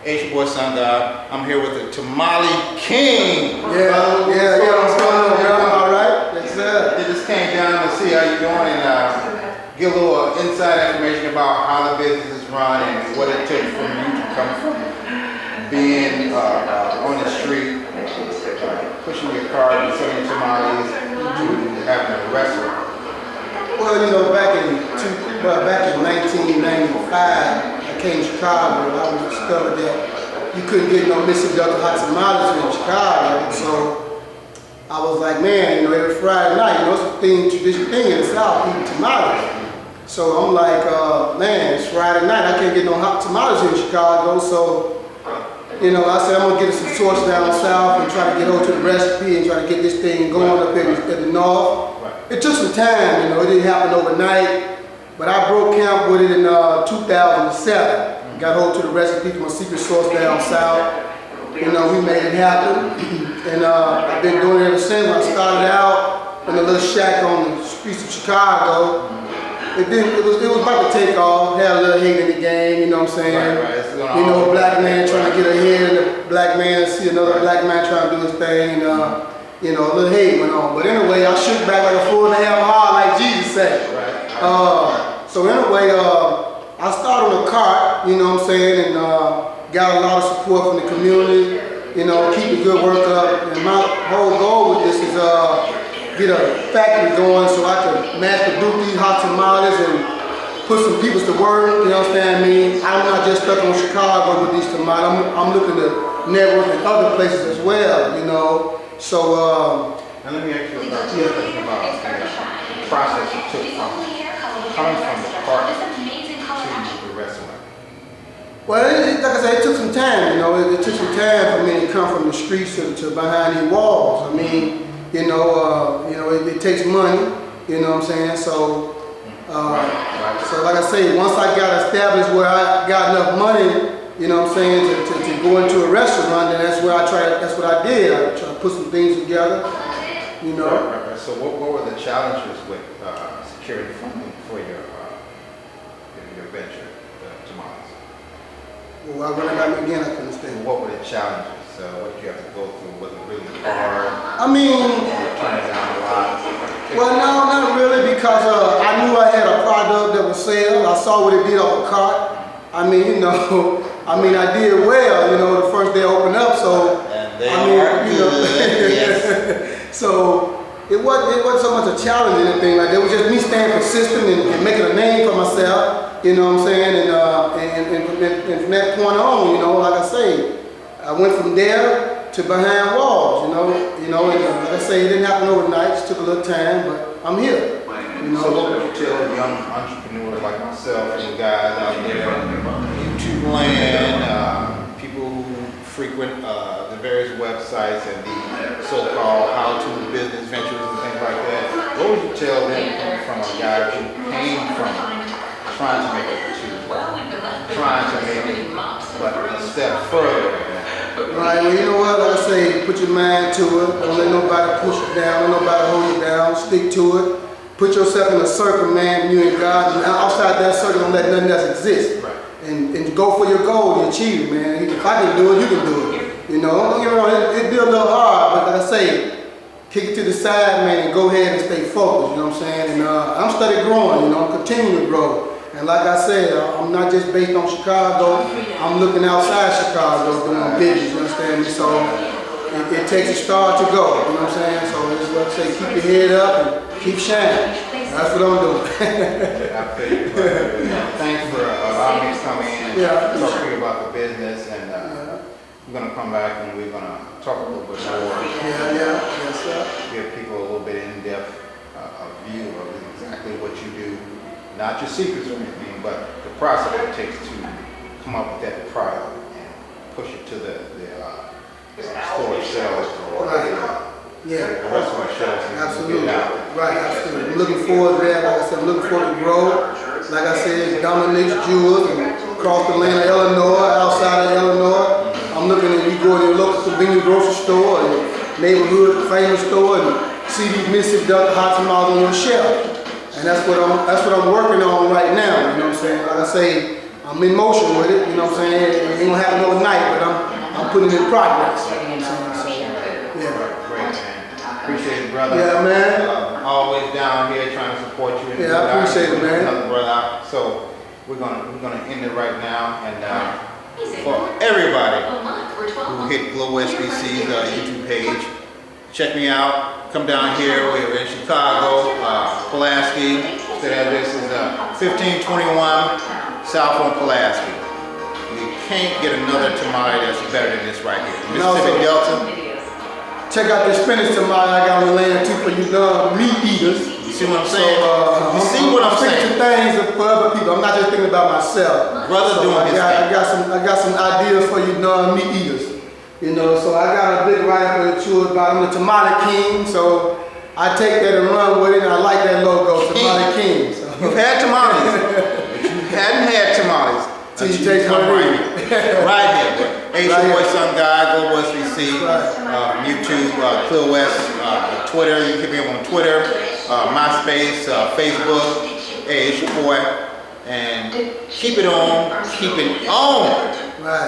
H-Boy Sun God. I'm here with the Tamali King. Yeah, what's going on, bro? All right? Yes, sir. They just came down to see how you're doing and give a little inside information about how the business is run and what it took from you to come from being on the street, pushing your car and selling Tamalies to having a restaurant. Well, you know, back in 1995, I came to Chicago and I discovered that you couldn't get no Mississippi hot tamales in Chicago. So I was like, man, you know, every Friday night, you know, it's a traditional thing in the South, eating tamales. So I'm like, man, it's Friday night, I can't get no hot tamales in Chicago. So, you know, I said, I'm gonna get some source down south and try to get over to the recipe and try to get this thing going up in the north. It took some time, you know, it didn't happen overnight, but I broke camp with it in 2007. Got hold to the recipe from a secret source down south. You know, we made it happen. And I've been doing it ever since. When I started out in a little shack on the streets of Chicago, it was about to take off. Had a little hate in the game, you know what I'm saying? Right. You know, a black man trying to get ahead, and a black man see another black man trying to do his thing, and you know, a little hate went on. But anyway, I shook back like a fool and a half hard, like Jesus said. Right. So anyway, I started on a cart, you know what I'm saying, and got a lot of support from the community, you know, keep the good work up. And my whole goal with this is get a factory going so I can mass produce these hot tamales and put some people to work, you know what I'm saying? I'm not just stuck on Chicago with these tamales. I'm looking to network in other places as well, you know. So, now let me ask you about the process it took from coming from the cart to the restaurant. Well, like I said, it took some time, you know. It took some time for me to come from the streets to behind these walls. I mean, you know, it takes money, you know what I'm saying? So, so like I say, once I got established where I got enough money, you know what I'm saying, to go into a restaurant, and that's what I did. I tried to put some things together, you know. Right. So what were the challenges with security funding for your venture, the Tamalies? Well, when I got me again, I couldn't understand. What were the challenges? What did you have to go through? Was it really hard? I mean, turning down a lot? Well, no, not really, because I knew I had a product that would sell. I saw what it did off a cart. I mean, you know, I did well, you know, the first day I opened up, so, yes. So it wasn't so much a challenge or anything like that. It was just me staying consistent and making a name for myself, you know what I'm saying, and from that point on, you know, like I say, I went from there to behind walls, you know, and like I say, it didn't happen overnight, it took a little time, but I'm here. You know, so what would you tell young entrepreneurs like myself and guys out there in YouTube land, people who frequent the various websites and the so-called how-to business ventures and things like that? What would you tell them coming from a guy who came from trying to make it to trying to make it but a step further? Right, well, you know what, like I say, put your mind to it. Don't let nobody push you down, don't let nobody hold you down, stick to it. Put yourself in a circle, man, you and God, and outside that circle, don't let nothing else exist. Right. And go for your goal and achieve it, man. If I can do it, you can do it. You know, don't get me wrong, it'd be a little hard, but like I say, kick it to the side, man, and go ahead and stay focused, you know what I'm saying? And I'm steady growing, you know, I'm continuing to grow. And like I said, I'm not just based on Chicago, I'm looking outside Chicago doing business, you understand me? So it takes a star to go, you know what I'm saying? So it's what I say, keep your head up and keep shining. That's what I'm doing. I feel you. Thanks for allowing me to come in and talk to you about the business, and we're going to come back and we're going to talk a little bit more. Yes, sir. Give people a little bit in-depth view of exactly what you do. Not your secrets or anything, but the process it takes to come up with that product and push it to the store shelves or the restaurant shelves. Absolutely. Right, absolutely. I'm looking forward to that. Like I said, I'm looking forward to grow. Like I said, Dominique's Jewels and across the land of Illinois, outside of Illinois. I'm looking at you go to your local convenience grocery store and neighborhood famous store and see these Mississippi hot tamales on your shelf. And that's what I'm working on right now, you know what I'm saying? Like I say, I'm in motion with it, you know what I'm saying? It ain't gonna happen overnight. putting it in progress. You know what I'm saying? So, yeah. Great, man. Appreciate it, brother. Yeah, man. Always down here trying to support you. Yeah, I appreciate it, man. Another brother out. So we're gonna end it right now, and for everybody who hit Global SBC's YouTube page, check me out. Come down here. We're in Chicago, Pulaski. The address is 1521 South on Pulaski. You can't get another tamale that's better than this right here. Mississippi Delta. Check out this spinach tamale I got on the land too for you meat eaters. You see what I'm saying? So, you see what I'm saying? thinking things for other people. I'm not just thinking about myself. Brother doing his I thing. got some ideas for you meat eaters. You know, so I got a big write-up for the children about I'm the Tamale King. So I take that and run with it, and I like that logo, Tamale King. So. You've had tamales, but you hadn't had tamales. Till you taste one right here. Right here. Hey, it's your boy, Son Guy, Global SBC, YouTube, Clear West, Twitter. You can hit me up on Twitter, MySpace, Facebook. Hey, it's your boy. And keep it on, keep it on. Right.